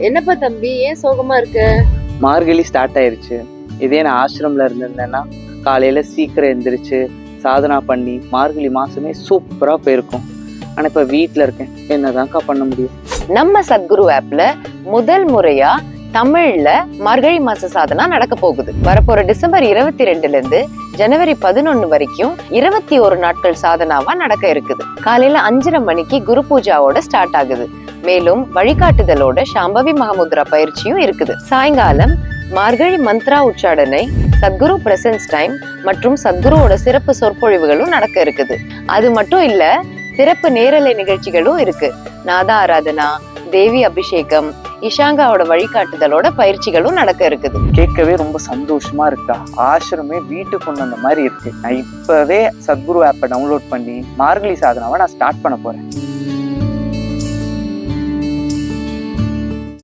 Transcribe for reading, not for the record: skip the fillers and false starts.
என்னப்பா தம்பி, ஏன் சோகமா இருக்க? மார்கழி ஸ்டார்ட் ஆயிருச்சு. இதே நான் ஆசிரமில் இருந்திருந்தேன்னா காலையில சீக்கிரம் எந்திரிச்சு சாதனா பண்ணி மார்கழி மாசமே சூப்பரா போயிருக்கும். ஆனா இப்ப வீட்டுல இருக்கேன், என்னதான்க்கா பண்ண முடியும்? நம்ம சத்குரு ஆப்ல முதல் முறையா தமிழ்ல மார்கழி மாச சாதனா நடக்க போகுது. வரப்போற டிசம்பர் 22 இருந்து ஜனவரி 11 வரைக்கும் 21 நாட்கள் சாதனாவா நடக்க இருக்குது. காலையில 5:30 மணிக்கு குரு பூஜாவோட ஸ்டார்ட் ஆகுது. மேலும் வழிகாட்டுதலோட சாம்பவி மகாமுத்ரா பயிற்சியும் இருக்குது. சாயங்காலம் மார்கழி மந்த்ரா உச்சாடனை, சத்குரு பிரசன்ஸ் டைம் மற்றும் சத்குருவோட சிறப்பு சொற்பொழிவுகளும் நடக்க இருக்குது. அது மட்டும் இல்ல, சிறப்பு நேரலை நிகழ்ச்சிகளும் இருக்கு. நாதா ஆராதனா, தேவி அபிஷேகம், இஷாங்காவோட வழிகாட்டுதலோட பயிற்சிகளும் நடக்க இருக்குது. கேட்கவே ரொம்ப சந்தோஷமா இருக்கா. ஆசிரமே வீட்டுக்கு கொண்டு வந்த மாதிரி இருக்கு. நான் இப்பவே சத்குரு ஆப்பை டவுன்லோட் பண்ணி மார்கழி சாதனாவை நான் ஸ்டார்ட் பண்ண போறேன்.